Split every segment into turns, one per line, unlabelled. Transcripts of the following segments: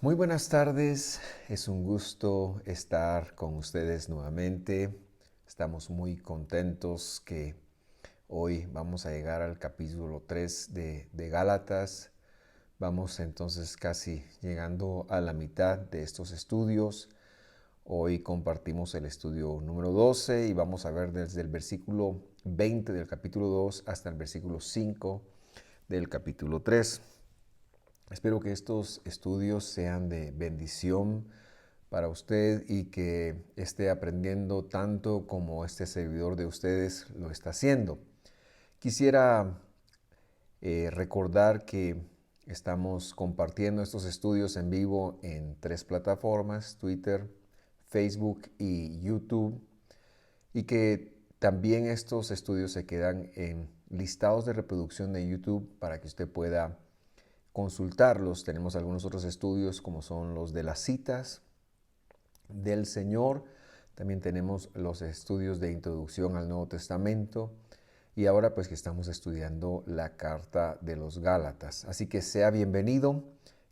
Muy buenas tardes, es un gusto estar con ustedes nuevamente. Estamos muy contentos que hoy vamos a llegar al capítulo 3 de Gálatas. Vamos entonces casi llegando a la mitad de estos estudios. Hoy compartimos el estudio número 12 y vamos a ver desde el versículo 20 del capítulo 2 hasta el versículo 5 del capítulo 3. Espero que estos estudios sean de bendición para usted y que esté aprendiendo tanto como este servidor de ustedes lo está haciendo. Quisiera recordar que estamos compartiendo estos estudios en vivo en 3 plataformas: Twitter, Facebook y YouTube, y que también estos estudios se quedan en listados de reproducción de YouTube para que usted pueda consultarlos. Tenemos algunos otros estudios como son los de las citas del Señor. También tenemos los estudios de introducción al Nuevo Testamento. Y ahora pues que estamos estudiando la carta de los Gálatas. Así que sea bienvenido.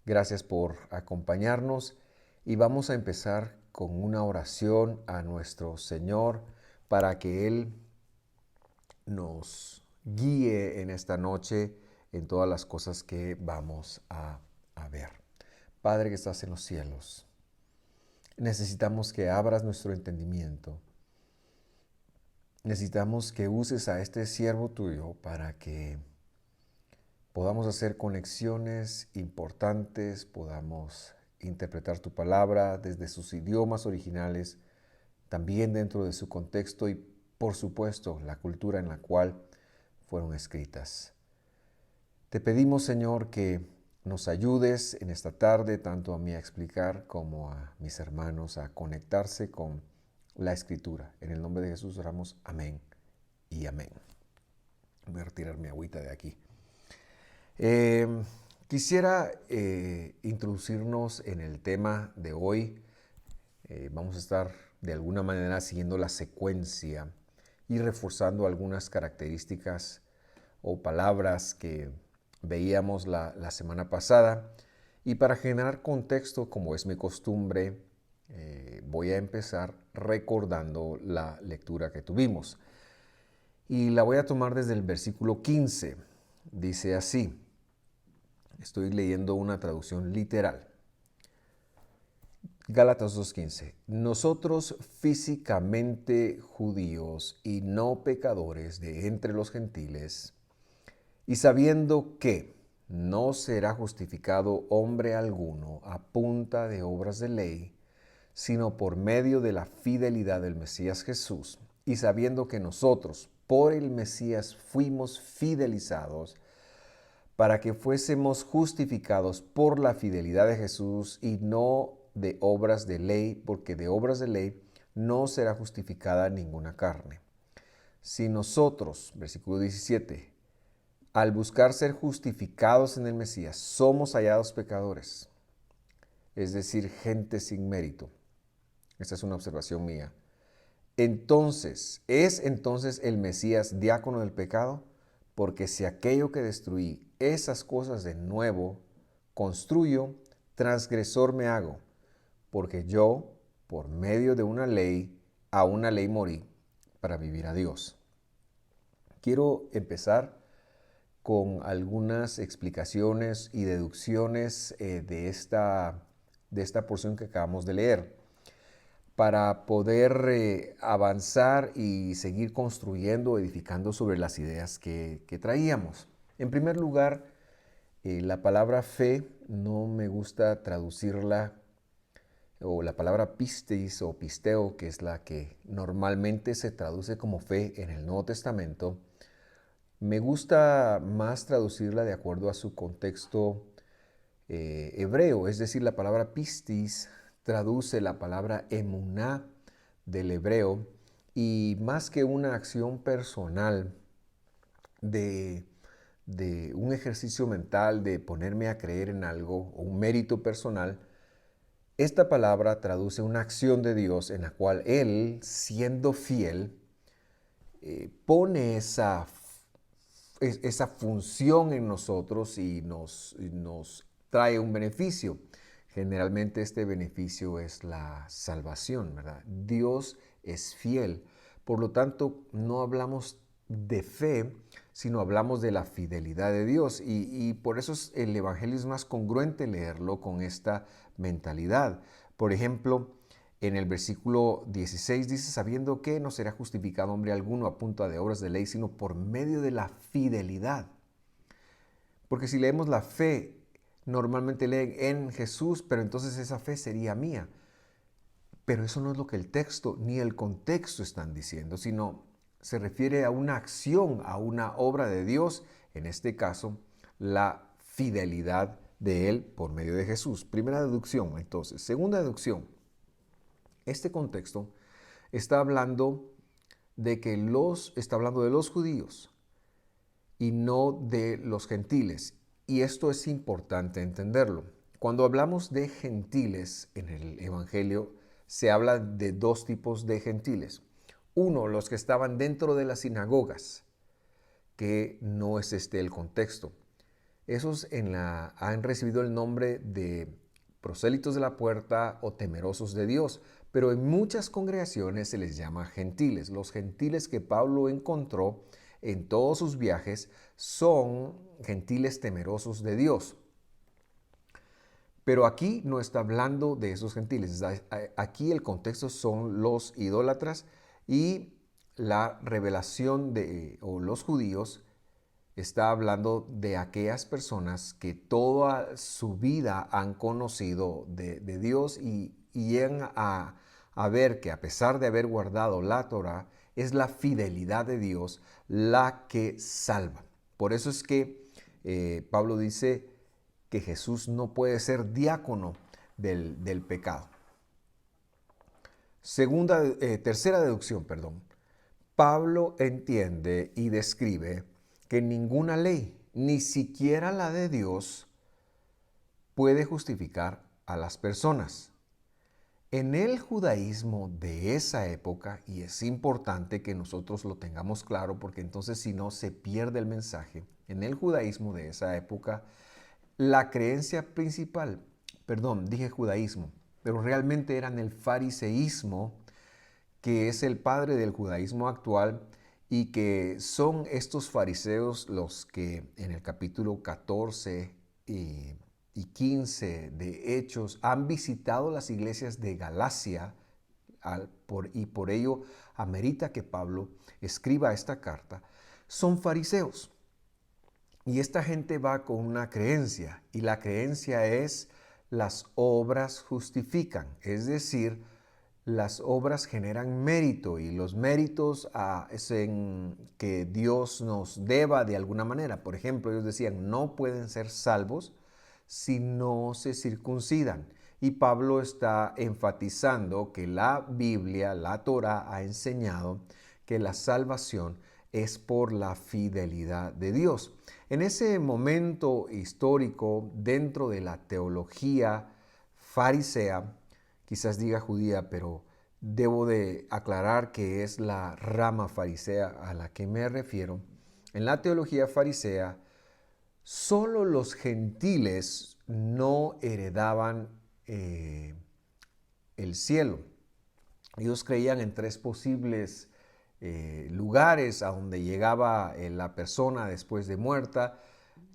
Gracias por acompañarnos. Y vamos a empezar con una oración a nuestro Señor para que Él nos guíe en esta noche en todas las cosas que vamos a ver. Padre que estás en los cielos, necesitamos que abras nuestro entendimiento. Necesitamos que uses a este siervo tuyo para que podamos hacer conexiones importantes, podamos interpretar tu palabra desde sus idiomas originales, también dentro de su contexto y, por supuesto, la cultura en la cual fueron escritas. Te pedimos, Señor, que nos ayudes en esta tarde, tanto a mí a explicar como a mis hermanos a conectarse con la Escritura. En el nombre de Jesús oramos, amén y amén. Voy a retirar mi agüita de aquí. Eh, Quisiera introducirnos en el tema de hoy. Vamos a estar de alguna manera siguiendo la secuencia y reforzando algunas características o palabras que veíamos la semana pasada. Y para generar contexto, como es mi costumbre, voy a empezar recordando la lectura que tuvimos. Y la voy a tomar desde el versículo 15. Dice así, estoy leyendo una traducción literal. Gálatas 2:15. Nosotros físicamente judíos y no pecadores de entre los gentiles, y sabiendo que no será justificado hombre alguno a punta de obras de ley, sino por medio de la fidelidad del Mesías Jesús, y sabiendo que nosotros por el Mesías fuimos fidelizados, para que fuésemos justificados por la fidelidad de Jesús y no de obras de ley, porque de obras de ley no será justificada ninguna carne. Si nosotros, versículo 17, al buscar ser justificados en el Mesías, somos hallados pecadores, es decir, gente sin mérito. Esta es una observación mía. ¿Es entonces el Mesías diácono del pecado? Porque si aquello que destruí, esas cosas de nuevo construyo, transgresor me hago, porque yo, por medio de una ley, a una ley morí para vivir a Dios. Quiero empezar con algunas explicaciones y deducciones de esta porción que acabamos de leer, para poder avanzar y seguir construyendo, edificando sobre las ideas que traíamos. En primer lugar, la palabra fe no me gusta traducirla, o la palabra pistis o pisteo, que es la que normalmente se traduce como fe en el Nuevo Testamento, me gusta más traducirla de acuerdo a su contexto hebreo, es decir, la palabra pistis traduce la palabra emuná del hebreo, y más que una acción personal de, de un ejercicio mental de ponerme a creer en algo o un mérito personal, esta palabra traduce una acción de Dios en la cual Él, siendo fiel, pone esa función en nosotros y nos trae un beneficio. Generalmente este beneficio es la salvación, ¿verdad? Dios es fiel. Por lo tanto, no hablamos de fe, sino hablamos de la fidelidad de Dios. Y por eso el Evangelio es más congruente leerlo con esta mentalidad. Por ejemplo, en el versículo 16 dice, sabiendo que no será justificado hombre alguno a punta de obras de ley, sino por medio de la fidelidad. Porque si leemos la fe, normalmente leen en Jesús, pero entonces esa fe sería mía. Pero eso no es lo que el texto ni el contexto están diciendo, sino se refiere a una acción, a una obra de Dios, en este caso, la fidelidad de Él por medio de Jesús. Primera deducción, entonces. Segunda deducción, este contexto está hablando está hablando de los judíos y no de los gentiles. Y esto es importante entenderlo. Cuando hablamos de gentiles en el Evangelio, se habla de dos tipos de gentiles. Uno, los que estaban dentro de las sinagogas, que no es este el contexto. Esos han recibido el nombre de prosélitos de la puerta o temerosos de Dios, pero en muchas congregaciones se les llama gentiles. Los gentiles que Pablo encontró en todos sus viajes son gentiles temerosos de Dios. Pero aquí no está hablando de esos gentiles. Aquí el contexto son los idólatras y la revelación o los judíos está hablando de aquellas personas que toda su vida han conocido de Dios y llegan a ver que a pesar de haber guardado la Torah, es la fidelidad de Dios la que salva. Por eso es que Pablo dice que Jesús no puede ser diácono del pecado. Tercera deducción, perdón. Pablo entiende y describe que ninguna ley, ni siquiera la de Dios, puede justificar a las personas. En el judaísmo de esa época, y es importante que nosotros lo tengamos claro porque entonces si no se pierde el mensaje, en el judaísmo de esa época, la creencia principal, perdón, dije judaísmo, pero realmente era en el fariseísmo, que es el padre del judaísmo actual, y que son estos fariseos los que en el capítulo 14 y 15 de Hechos han visitado las iglesias de Galacia y por ello amerita que Pablo escriba esta carta. Son fariseos. Y esta gente va con una creencia, y la creencia es las obras justifican, es decir, las obras generan mérito y los méritos hacen que Dios nos deba de alguna manera. Por ejemplo, ellos decían, no pueden ser salvos si no se circuncidan. Y Pablo está enfatizando que la Biblia, la Torah, ha enseñado que la salvación es por la fidelidad de Dios. En ese momento histórico, dentro de la teología farisea, quizás diga judía, pero debo de aclarar que es la rama farisea a la que me refiero. En la teología farisea, solo los gentiles no heredaban el cielo. Ellos creían en tres posibles lugares a donde llegaba la persona después de muerta.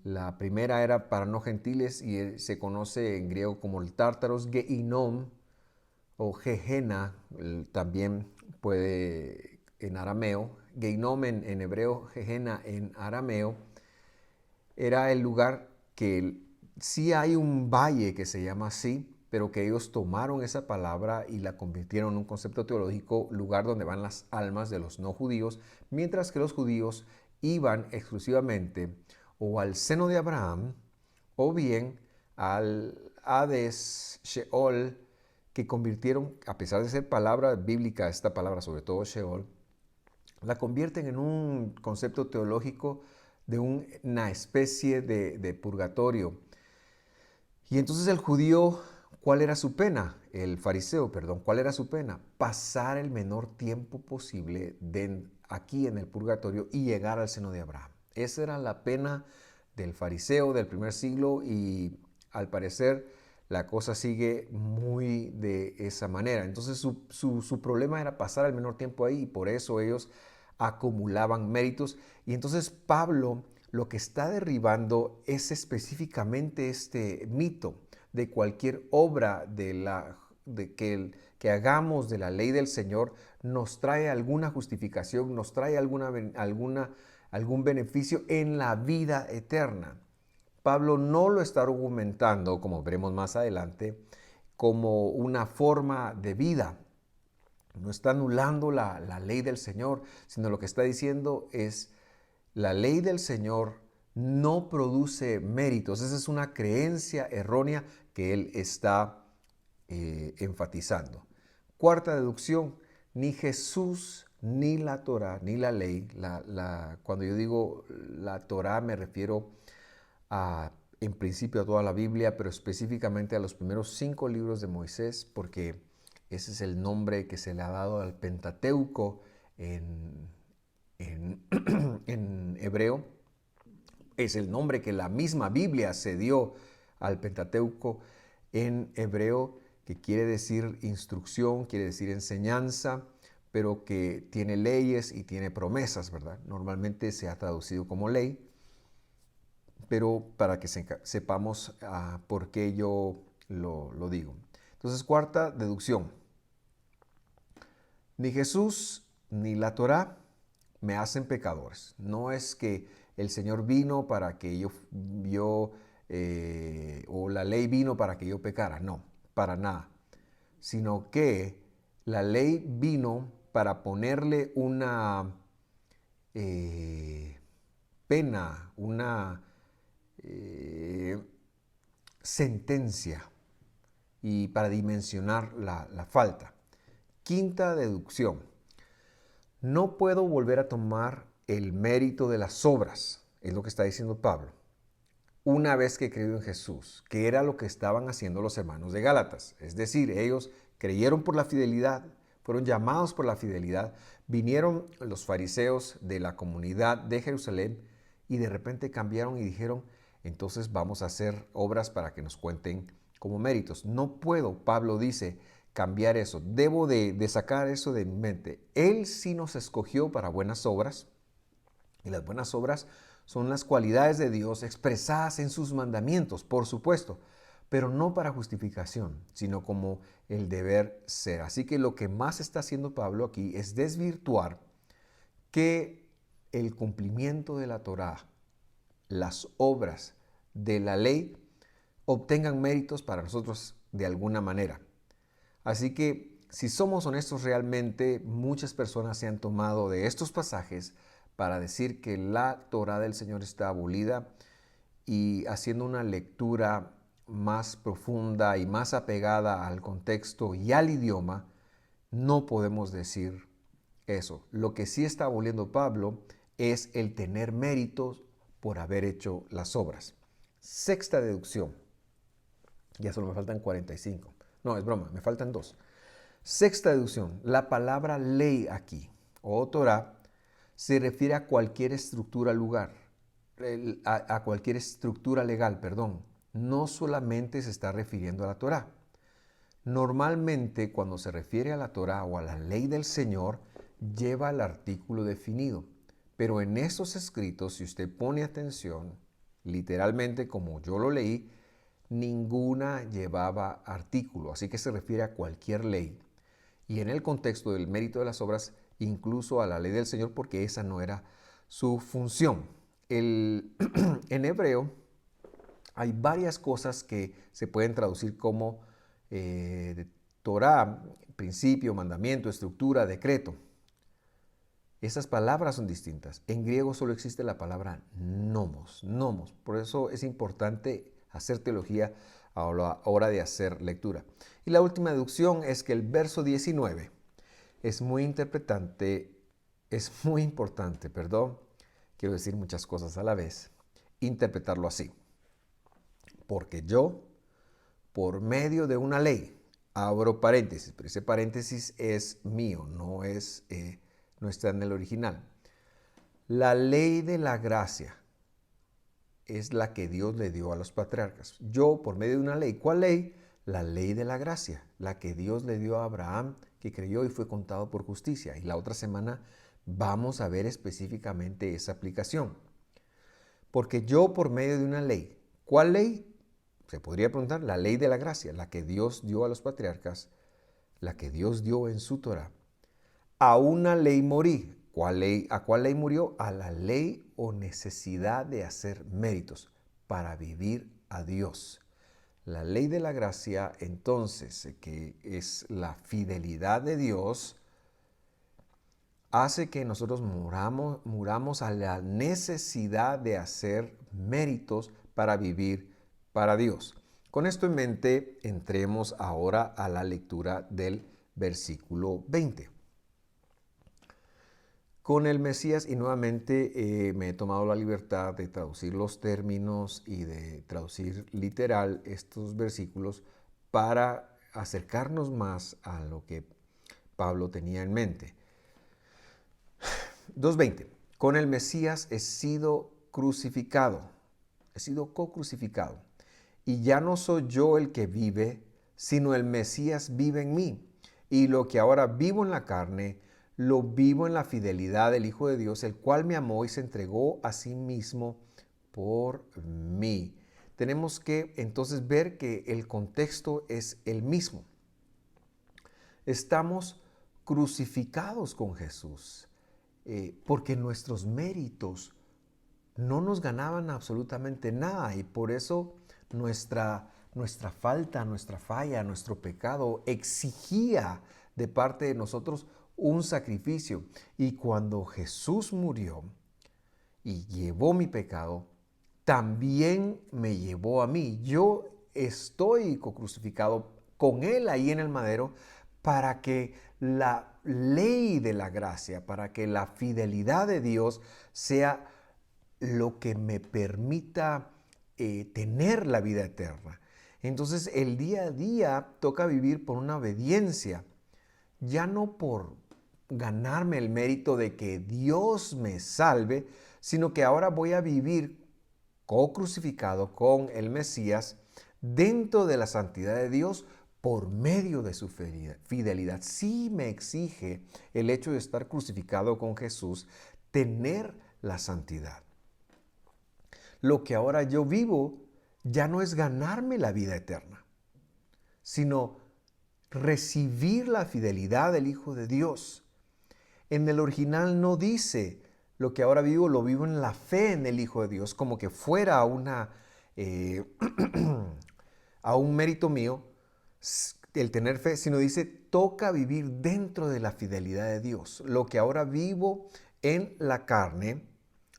La primera era para no gentiles y se conoce en griego como el tártaros, Geinom o Gehenna, también puede en arameo. Geinom en hebreo, Gehenna en arameo. Era el lugar que sí hay un valle que se llama así, pero que ellos tomaron esa palabra y la convirtieron en un concepto teológico, lugar donde van las almas de los no judíos, mientras que los judíos iban exclusivamente o al seno de Abraham o bien al Hades, Sheol, que convirtieron, a pesar de ser palabra bíblica, esta palabra, sobre todo Sheol, la convierten en un concepto teológico de una especie de purgatorio. Y entonces el judío, ¿cuál era su pena? El fariseo, perdón, ¿cuál era su pena? Pasar el menor tiempo posible aquí en el purgatorio y llegar al seno de Abraham. Esa era la pena del fariseo del primer siglo y al parecer la cosa sigue muy de esa manera. Entonces su problema era pasar el menor tiempo ahí y por eso ellos acumulaban méritos. Y entonces Pablo lo que está derribando es específicamente este mito de cualquier obra que hagamos de la ley del Señor nos trae alguna justificación, nos trae algún beneficio en la vida eterna. Pablo no lo está argumentando, como veremos más adelante, como una forma de vida. No está anulando la ley del Señor, sino lo que está diciendo es, la ley del Señor no produce méritos. Esa es una creencia errónea que él está enfatizando. Cuarta deducción, ni Jesús, ni la Torá, ni la ley, cuando yo digo la Torá me refiero en principio a toda la Biblia, pero específicamente a los primeros 5 libros de Moisés, porque ese es el nombre que se le ha dado al Pentateuco en en hebreo. Es el nombre que la misma Biblia se dio al Pentateuco en hebreo, que quiere decir instrucción, quiere decir enseñanza, pero que tiene leyes y tiene promesas, ¿verdad? Normalmente se ha traducido como ley, pero para que sepamos por qué yo lo digo. Entonces, cuarta deducción. Ni Jesús ni la Torá me hacen pecadores. No es que el Señor vino para que o la ley vino para que yo pecara. No, para nada. Sino que la ley vino para ponerle una pena, una sentencia y para dimensionar la falta. Quinta deducción. No puedo volver a tomar el mérito de las obras, es lo que está diciendo Pablo, una vez que he creído en Jesús, que era lo que estaban haciendo los hermanos de Gálatas. Es decir, ellos creyeron por la fidelidad, fueron llamados por la fidelidad, vinieron los fariseos de la comunidad de Jerusalén y de repente cambiaron y dijeron, entonces vamos a hacer obras para que nos cuenten como méritos. No puedo, Pablo dice, cambiar eso. Debo de sacar eso de mi mente. Él sí nos escogió para buenas obras y las buenas obras son las cualidades de Dios expresadas en sus mandamientos, por supuesto, pero no para justificación, sino como el deber ser. Así que lo que más está haciendo Pablo aquí es desvirtuar que el cumplimiento de la Torá, las obras de la ley, obtengan méritos para nosotros de alguna manera. Así que si somos honestos realmente, muchas personas se han tomado de estos pasajes para decir que la Torá del Señor está abolida y haciendo una lectura más profunda y más apegada al contexto y al idioma, no podemos decir eso. Lo que sí está aboliendo Pablo es el tener méritos por haber hecho las obras. Sexta deducción. Ya solo me faltan 45. No, es broma, me faltan 2. Sexta deducción. La palabra ley aquí, o Torah, se refiere a cualquier estructura a cualquier estructura legal, perdón. No solamente se está refiriendo a la Torah. Normalmente cuando se refiere a la Torah o a la ley del Señor, lleva el artículo definido. Pero en esos escritos, si usted pone atención, literalmente como yo lo leí, ninguna llevaba artículo, así que se refiere a cualquier ley. Y en el contexto del mérito de las obras, incluso a la ley del Señor, porque esa no era su función. En hebreo hay varias cosas que se pueden traducir como Torah, principio, mandamiento, estructura, decreto. Esas palabras son distintas. En griego solo existe la palabra nomos, nomos. Por eso es importante hacer teología a la hora de hacer lectura. Y la última deducción es que el verso 19 es muy importante, quiero decir muchas cosas a la vez, interpretarlo así. Porque yo, por medio de una ley, abro paréntesis, pero ese paréntesis es mío, no está en el original. La ley de la gracia es la que Dios le dio a los patriarcas. Yo, por medio de una ley. ¿Cuál ley? La ley de la gracia, la que Dios le dio a Abraham, que creyó y fue contado por justicia. Y la otra semana vamos a ver específicamente esa aplicación. Porque yo, por medio de una ley. ¿Cuál ley? Se podría preguntar, la ley de la gracia, la que Dios dio a los patriarcas, la que Dios dio en su Torah. A una ley morí. ¿Cuál ley? ¿A cuál ley murió? A la ley o necesidad de hacer méritos para vivir a Dios. La ley de la gracia, entonces, que es la fidelidad de Dios, hace que nosotros muramos a la necesidad de hacer méritos para vivir para Dios. Con esto en mente, entremos ahora a la lectura del versículo 20. Con el Mesías, y nuevamente me he tomado la libertad de traducir los términos y de traducir literal estos versículos para acercarnos más a lo que Pablo tenía en mente. 2.20. Con el Mesías he sido crucificado, he sido co-crucificado. Y ya no soy yo el que vive, sino el Mesías vive en mí. Y lo que ahora vivo en la carne, lo vivo en la fidelidad del Hijo de Dios, el cual me amó y se entregó a sí mismo por mí. Tenemos que entonces ver que el contexto es el mismo. Estamos crucificados con Jesús porque nuestros méritos no nos ganaban absolutamente nada y por eso nuestra falta, nuestra falla, nuestro pecado exigía de parte de nosotros un sacrificio. Y cuando Jesús murió y llevó mi pecado, también me llevó a mí. Yo estoy crucificado con Él ahí en el madero para que la ley de la gracia, para que la fidelidad de Dios sea lo que me permita tener la vida eterna. Entonces el día a día toca vivir por una obediencia, ya no por ganarme el mérito de que Dios me salve, sino que ahora voy a vivir co-crucificado con el Mesías dentro de la santidad de Dios por medio de su fidelidad. Sí me exige el hecho de estar crucificado con Jesús, tener la santidad. Lo que ahora yo vivo ya no es ganarme la vida eterna, sino recibir la fidelidad del Hijo de Dios. En el original no dice, lo que ahora vivo, lo vivo en la fe en el Hijo de Dios, como que fuera a un mérito mío el tener fe, sino dice, toca vivir dentro de la fidelidad de Dios. Lo que ahora vivo en la carne,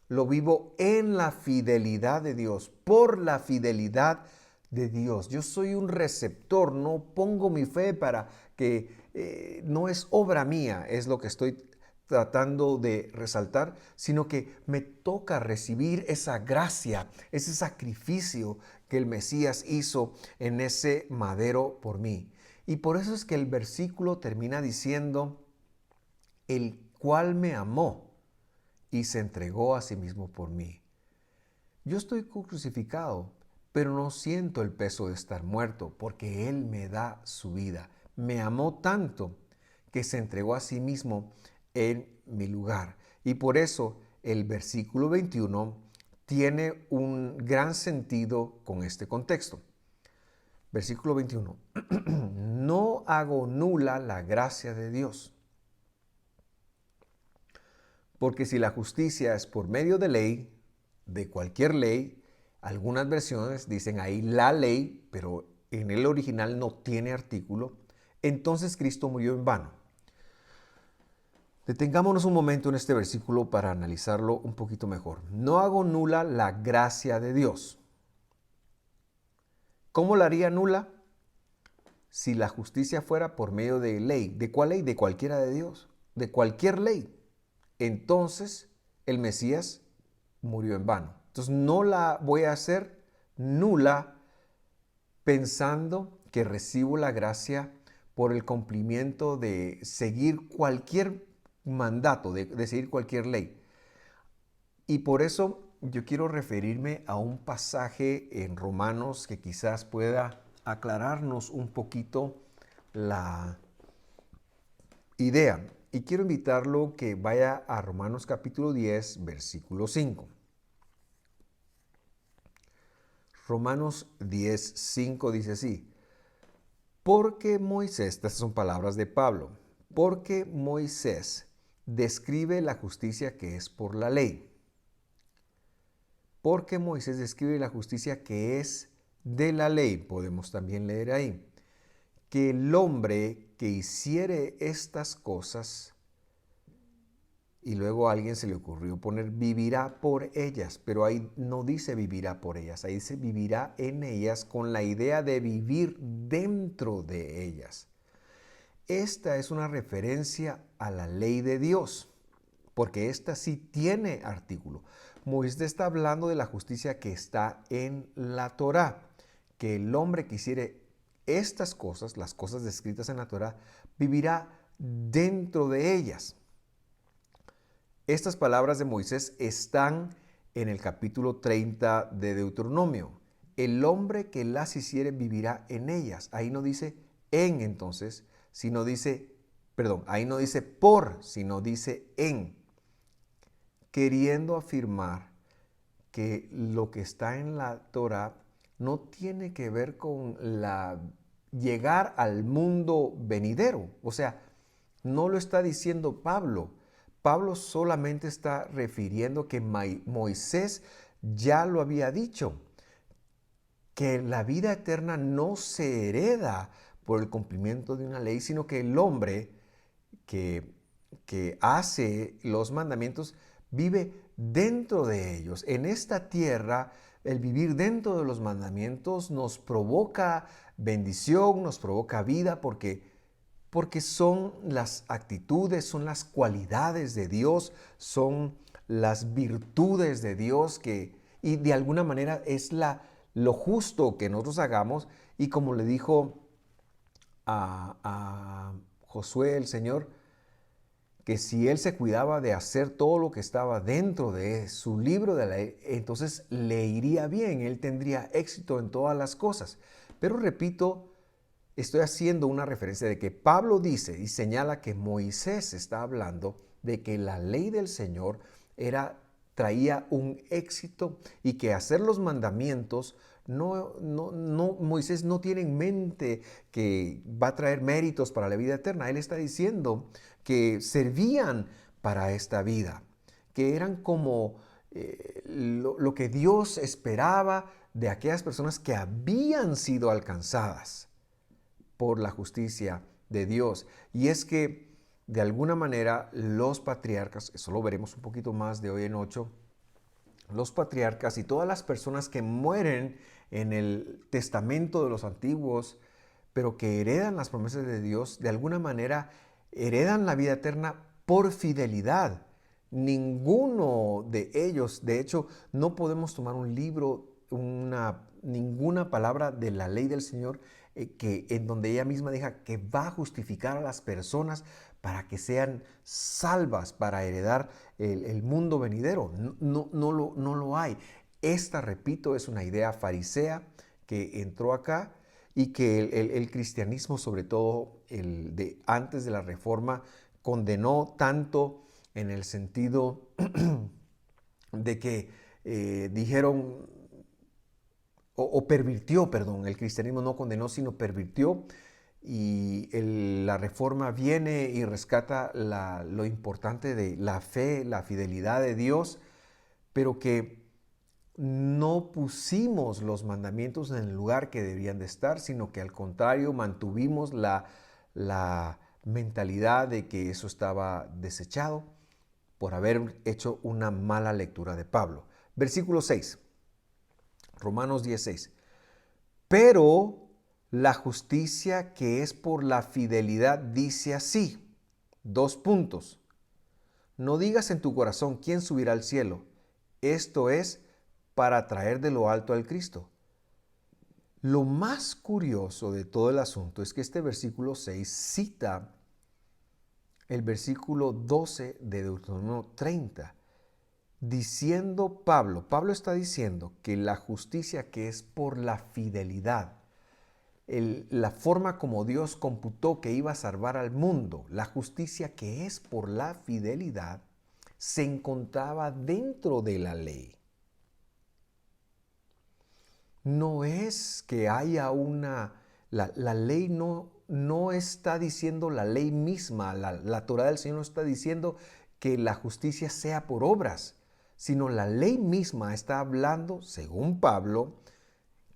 lo vivo en la fidelidad de Dios, por la fidelidad de Dios. Yo soy un receptor, no pongo mi fe para que no es obra mía, es lo que estoy tratando de resaltar, sino que me toca recibir esa gracia, ese sacrificio que el Mesías hizo en ese madero por mí. Y por eso es que el versículo termina diciendo, el cual me amó y se entregó a sí mismo por mí. Yo estoy crucificado, pero no siento el peso de estar muerto, porque Él me da su vida. Me amó tanto que se entregó a sí mismo en mi lugar. Y por eso el versículo 21 tiene un gran sentido con este contexto. Versículo 21. No hago nula la gracia de Dios. Porque si la justicia es por medio de ley, de cualquier ley, algunas versiones dicen ahí la ley, pero en el original no tiene artículo, entonces Cristo murió en vano. Detengámonos un momento en este versículo para analizarlo un poquito mejor. No hago nula la gracia de Dios. ¿Cómo la haría nula? Si la justicia fuera por medio de ley. ¿De cuál ley? De cualquiera de Dios. De cualquier ley. Entonces el Mesías murió en vano. Entonces no la voy a hacer nula pensando que recibo la gracia por el cumplimiento de seguir cualquier mandato, de seguir cualquier ley. Y por eso yo quiero referirme a un pasaje en Romanos que quizás pueda aclararnos un poquito la idea. Y quiero invitarlo que vaya a Romanos capítulo 10, versículo 5. Romanos 10, 5 dice así: porque Moisés, estas son palabras de Pablo, porque Moisés describe la justicia que es por la ley. Porque Moisés describe la justicia que es de la ley. Podemos también leer ahí que el hombre que hiciere estas cosas, y luego a alguien se le ocurrió poner vivirá por ellas, pero ahí no dice vivirá por ellas, ahí dice vivirá en ellas con la idea de vivir dentro de ellas. Esta es una referencia a la ley de Dios, porque esta sí tiene artículo. Moisés está hablando de la justicia que está en la Torá, que el hombre que hiciere estas cosas, las cosas descritas en la Torá, vivirá dentro de ellas. Estas palabras de Moisés están en el capítulo 30 de Deuteronomio. El hombre que las hiciere vivirá en ellas. Ahí no dice en entonces, sino dice, perdón, ahí no dice por, sino dice en, queriendo afirmar que lo que está en la Torá no tiene que ver con la llegar al mundo venidero. O sea, no lo está diciendo Pablo. Pablo solamente está refiriendo que Moisés ya lo había dicho, que la vida eterna no se hereda por el cumplimiento de una ley, sino que el hombre que, que hace los mandamientos vive dentro de ellos. En esta tierra, el vivir dentro de los mandamientos nos provoca bendición, nos provoca vida, porque son las actitudes, son las cualidades de Dios, son las virtudes de Dios y de alguna manera es lo justo que nosotros hagamos. Y como le dijo a Josué el Señor, que si él se cuidaba de hacer todo lo que estaba dentro de su libro de la ley, entonces le iría bien, él tendría éxito en todas las cosas. Pero repito, estoy haciendo una referencia de que Pablo dice y señala que Moisés está hablando de que la ley del Señor traía un éxito y que hacer los mandamientos Moisés no tiene en mente que va a traer méritos para la vida eterna. Él está diciendo que servían para esta vida, que eran como lo que Dios esperaba de aquellas personas que habían sido alcanzadas por la justicia de Dios. Y es que de alguna manera los patriarcas, eso lo veremos un poquito más de hoy en 8, los patriarcas y todas las personas que mueren en el testamento de los antiguos, pero que heredan las promesas de Dios, de alguna manera heredan la vida eterna por fidelidad. Ninguno de ellos, de hecho, no podemos tomar un libro, ninguna palabra de la ley del Señor en donde ella misma diga que va a justificar a las personas para que sean salvas, para heredar el mundo venidero. No lo hay. Esta, repito, es una idea farisea que entró acá y que el cristianismo, sobre todo el de antes de la Reforma, condenó tanto en el sentido de que dijeron o pervirtió, perdón, el cristianismo no condenó, sino pervirtió, y la Reforma viene y rescata lo importante de la fe, la fidelidad de Dios, pero que no pusimos los mandamientos en el lugar que debían de estar, sino que al contrario mantuvimos la mentalidad de que eso estaba desechado por haber hecho una mala lectura de Pablo. Versículo 6, Romanos 16. Pero la justicia que es por la fidelidad dice así, dos puntos. No digas en tu corazón quién subirá al cielo. Esto es para traer de lo alto al Cristo. Lo más curioso de todo el asunto es que este versículo 6 cita el versículo 12 de Deuteronomio 30. diciendo Pablo está diciendo que la justicia que es por la fidelidad, la forma como Dios computó que iba a salvar al mundo, la justicia que es por la fidelidad, se encontraba dentro de la ley. No es que haya la ley no está diciendo la ley misma, la Torah del Señor no está diciendo que la justicia sea por obras, sino la ley misma está hablando, según Pablo,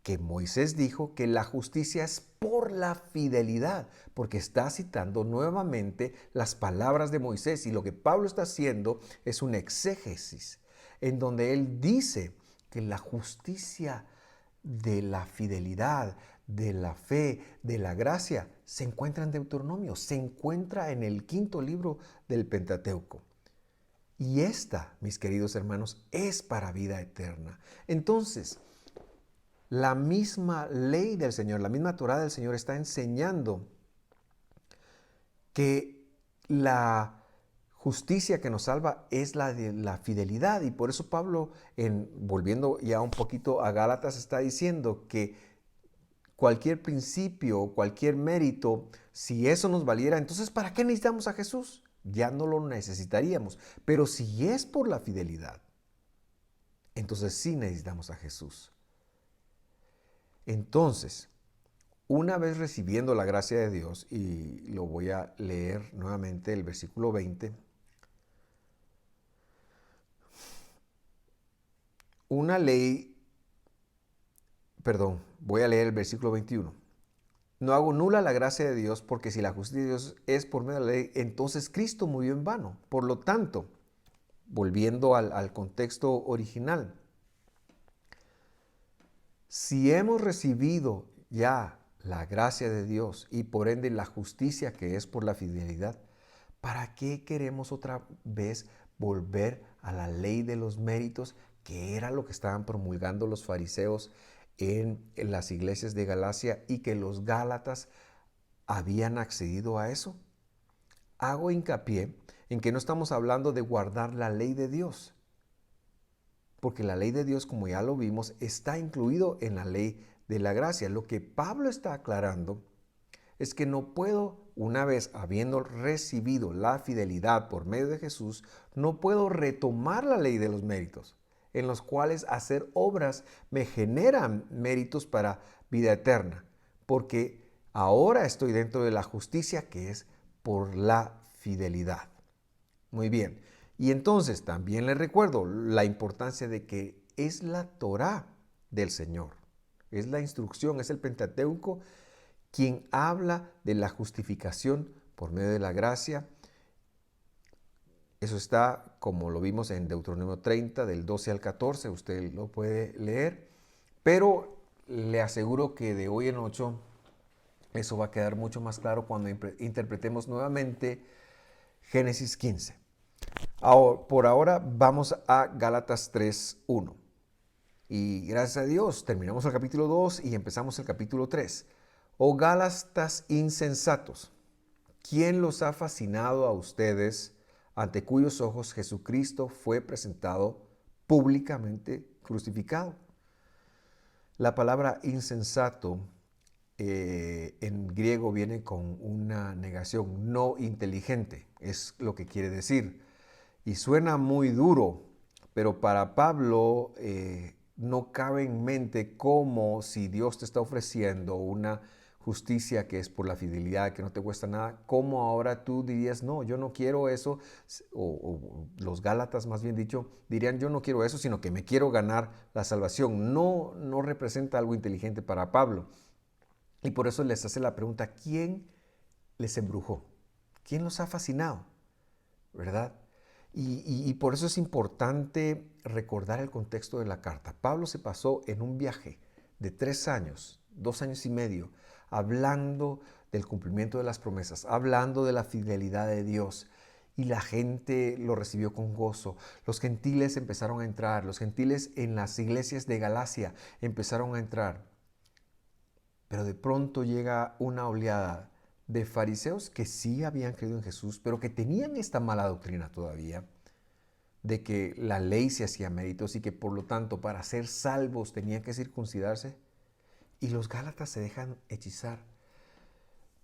que Moisés dijo que la justicia es por la fidelidad, porque está citando nuevamente las palabras de Moisés, y lo que Pablo está haciendo es un exégesis, en donde él dice que la justicia de la fidelidad, de la fe, de la gracia, se encuentra en Deuteronomio, se encuentra en el quinto libro del Pentateuco. Y esta, mis queridos hermanos, es para vida eterna. Entonces, la misma ley del Señor, la misma Torah del Señor está enseñando que la justicia que nos salva es la de la fidelidad. Y por eso Pablo, volviendo ya un poquito a Gálatas, está diciendo que cualquier principio, cualquier mérito, si eso nos valiera, entonces ¿para qué necesitamos a Jesús? Ya no lo necesitaríamos. Pero si es por la fidelidad, entonces sí necesitamos a Jesús. Entonces, una vez recibiendo la gracia de Dios, y lo voy a leer nuevamente, el versículo 20, una ley, voy a leer el versículo 21. No hago nula la gracia de Dios, porque si la justicia de Dios es por medio de la ley, entonces Cristo murió en vano. Por lo tanto, volviendo al contexto original, si hemos recibido ya la gracia de Dios y por ende la justicia que es por la fidelidad, ¿para qué queremos otra vez volver a la ley de los méritos, que era lo que estaban promulgando los fariseos en las iglesias de Galacia y que los gálatas habían accedido a eso? Hago hincapié en que no estamos hablando de guardar la ley de Dios, porque la ley de Dios, como ya lo vimos, está incluido en la ley de la gracia. Lo que Pablo está aclarando es que no puedo, una vez habiendo recibido la fidelidad por medio de Jesús, no puedo retomar la ley de los méritos, en los cuales hacer obras me generan méritos para vida eterna, porque ahora estoy dentro de la justicia que es por la fidelidad. Muy bien. Y entonces también les recuerdo la importancia de que es la Torá del Señor, es la instrucción, es el Pentateuco quien habla de la justificación por medio de la gracia. Eso está, como lo vimos en Deuteronomio 30, del 12 al 14, usted lo puede leer, pero le aseguro que de hoy en 8 eso va a quedar mucho más claro cuando interpretemos nuevamente Génesis 15. Por ahora vamos a Gálatas 3:1. Y gracias a Dios terminamos el capítulo 2 y empezamos el capítulo 3. Oh Gálatas insensatos, ¿quién los ha fascinado a ustedes, ante cuyos ojos Jesucristo fue presentado públicamente crucificado? La palabra insensato en griego viene con una negación, no inteligente, es lo que quiere decir. Y suena muy duro, pero para Pablo no cabe en mente como si Dios te está ofreciendo una justicia que es por la fidelidad, que no te cuesta nada, ¿cómo ahora tú dirías, no, yo no quiero eso? O los Gálatas, más bien dicho, dirían, yo no quiero eso, sino que me quiero ganar la salvación. No representa algo inteligente para Pablo. Y por eso les hace la pregunta, ¿quién les embrujó? ¿Quién los ha fascinado? ¿Verdad? Y por eso es importante recordar el contexto de la carta. Pablo se pasó en un viaje de 3 años, 2 años y medio, hablando del cumplimiento de las promesas, hablando de la fidelidad de Dios. Y la gente lo recibió con gozo. Los gentiles empezaron a entrar. Los gentiles en las iglesias de Galacia empezaron a entrar. Pero de pronto llega una oleada de fariseos que sí habían creído en Jesús, pero que tenían esta mala doctrina todavía, de que la ley se hacía méritos y que por lo tanto para ser salvos tenían que circuncidarse. Y los Gálatas se dejan hechizar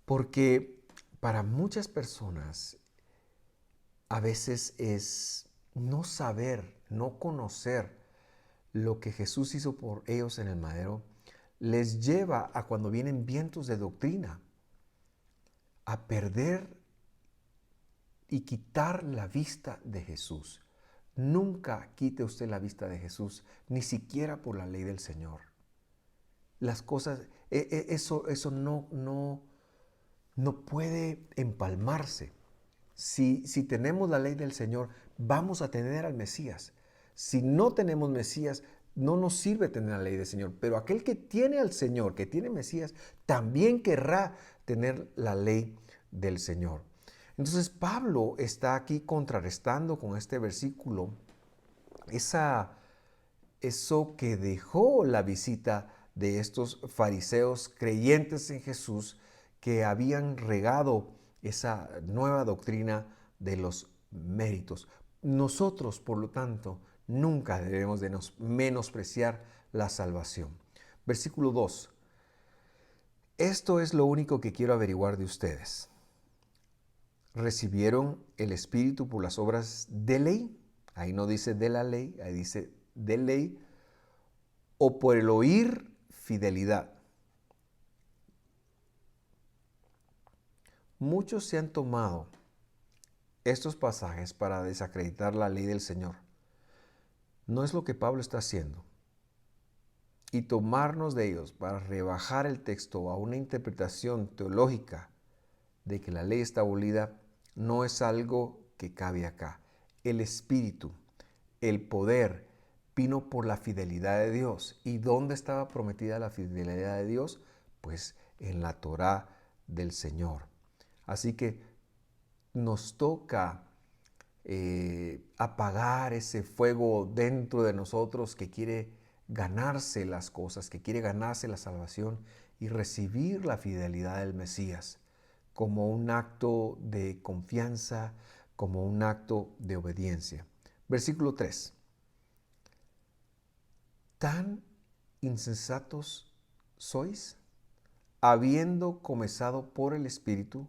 porque para muchas personas a veces es no saber, no conocer lo que Jesús hizo por ellos en el madero, les lleva a cuando vienen vientos de doctrina a perder y quitar la vista de Jesús. Nunca quite usted la vista de Jesús, ni siquiera por la ley del Señor. Las cosas, eso no puede empalmarse. Si tenemos la ley del Señor, vamos a tener al Mesías. Si no tenemos Mesías, no nos sirve tener la ley del Señor. Pero aquel que tiene al Señor, que tiene Mesías, también querrá tener la ley del Señor. Entonces Pablo está aquí contrarrestando con este versículo eso que dejó la visita de estos fariseos creyentes en Jesús que habían regado esa nueva doctrina de los méritos. Nosotros, por lo tanto, nunca debemos de menospreciar la salvación. Versículo 2. Esto es lo único que quiero averiguar de ustedes. ¿Recibieron el Espíritu por las obras de ley? Ahí no dice de la ley, ahí dice de ley. ¿O por el oír fidelidad? Muchos se han tomado estos pasajes para desacreditar la ley del Señor. No es lo que Pablo está haciendo. Y tomarnos de ellos para rebajar el texto a una interpretación teológica de que la ley está abolida no es algo que cabe acá. El Espíritu, el poder, vino por la fidelidad de Dios. ¿Y dónde estaba prometida la fidelidad de Dios? Pues en la Torá del Señor. Así que nos toca apagar ese fuego dentro de nosotros que quiere ganarse las cosas, que quiere ganarse la salvación y recibir la fidelidad del Mesías como un acto de confianza, como un acto de obediencia. Versículo 3. ¿Tan insensatos sois? Habiendo comenzado por el Espíritu,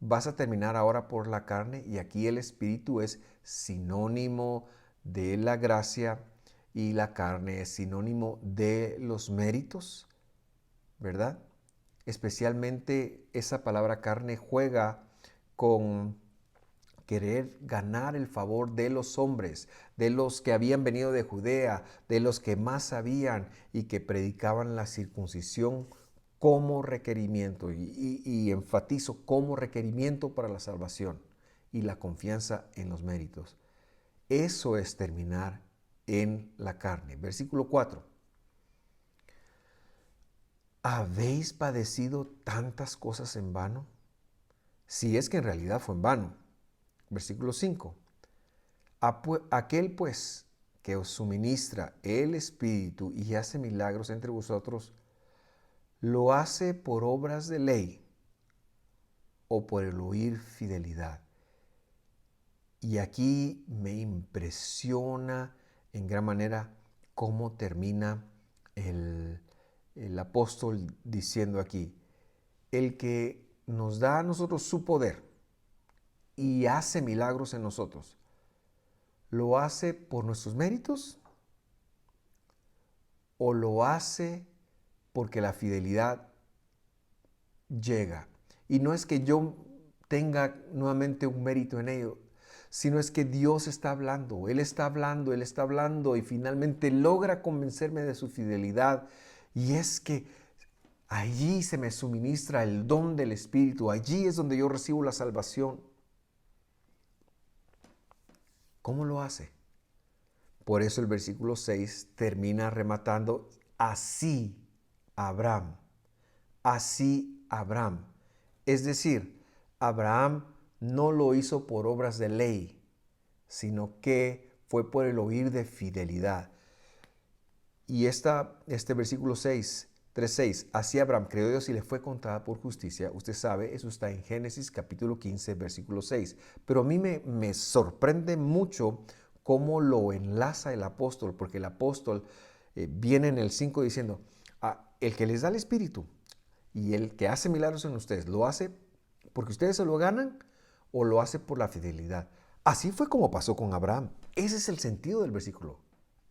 vas a terminar ahora por la carne, y aquí el Espíritu es sinónimo de la gracia y la carne es sinónimo de los méritos, ¿verdad? Especialmente esa palabra carne juega con querer ganar el favor de los hombres, de los que habían venido de Judea, de los que más sabían y que predicaban la circuncisión como requerimiento, y enfatizo como requerimiento para la salvación y la confianza en los méritos. Eso es terminar en la carne. Versículo 4. ¿Habéis padecido tantas cosas en vano? Si es que en realidad fue en vano. Versículo 5. Aquel pues que os suministra el Espíritu y hace milagros entre vosotros, ¿lo hace por obras de ley o por el oír fidelidad? Y aquí me impresiona en gran manera cómo termina el apóstol diciendo aquí: el que nos da a nosotros su poder y hace milagros en nosotros, ¿lo hace por nuestros méritos o lo hace porque la fidelidad llega? Y no es que yo tenga nuevamente un mérito en ello, sino es que Dios está hablando, Él está hablando, Él está hablando y finalmente logra convencerme de su fidelidad. Y es que allí se me suministra el don del Espíritu, allí es donde yo recibo la salvación. ¿Cómo lo hace? Por eso el versículo 6 termina rematando: así Abraham, así Abraham. Es decir, Abraham no lo hizo por obras de ley, sino que fue por el oír de fidelidad. Y este versículo 6, 3:6, así Abraham creyó a Dios y le fue contada por justicia. Usted sabe, eso está en Génesis capítulo 15, versículo 6. Pero a mí me sorprende mucho cómo lo enlaza el apóstol, porque el apóstol viene en el 5 diciendo, el que les da el Espíritu y el que hace milagros en ustedes, ¿lo hace porque ustedes se lo ganan o lo hace por la fidelidad? Así fue como pasó con Abraham. Ese es el sentido del versículo.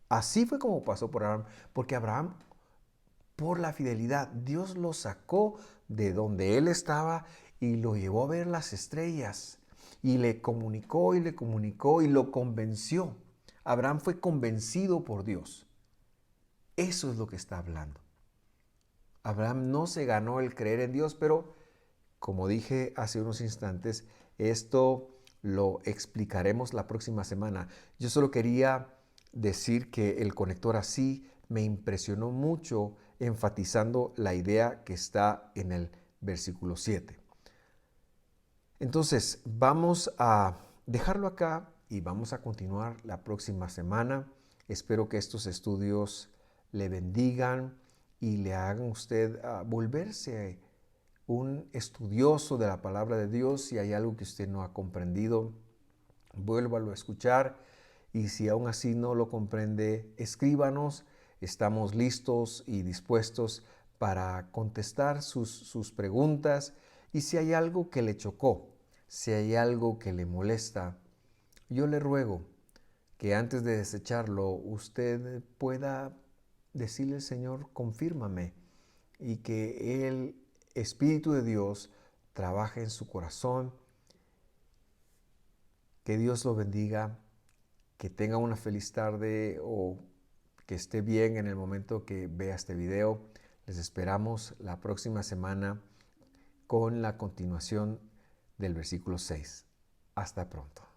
Así fue como pasó por Abraham, porque Abraham, por la fidelidad, Dios lo sacó de donde él estaba y lo llevó a ver las estrellas. Y le comunicó y lo convenció. Abraham fue convencido por Dios. Eso es lo que está hablando. Abraham no se ganó el creer en Dios, pero como dije hace unos instantes, esto lo explicaremos la próxima semana. Yo solo quería decir que el conector así me impresionó mucho, enfatizando la idea que está en el versículo 7. Entonces, vamos a dejarlo acá y vamos a continuar la próxima semana. Espero que estos estudios le bendigan y le hagan usted volverse un estudioso de la palabra de Dios. Si hay algo que usted no ha comprendido, vuélvalo a escuchar. Y si aún así no lo comprende, escríbanos. Estamos listos y dispuestos para contestar sus preguntas. Y si hay algo que le chocó, si hay algo que le molesta, yo le ruego que antes de desecharlo usted pueda decirle al Señor, confírmame, y que el Espíritu de Dios trabaje en su corazón. Que Dios lo bendiga, que tenga una feliz tarde o que esté bien en el momento que vea este video. Les esperamos la próxima semana con la continuación del versículo 6. Hasta pronto.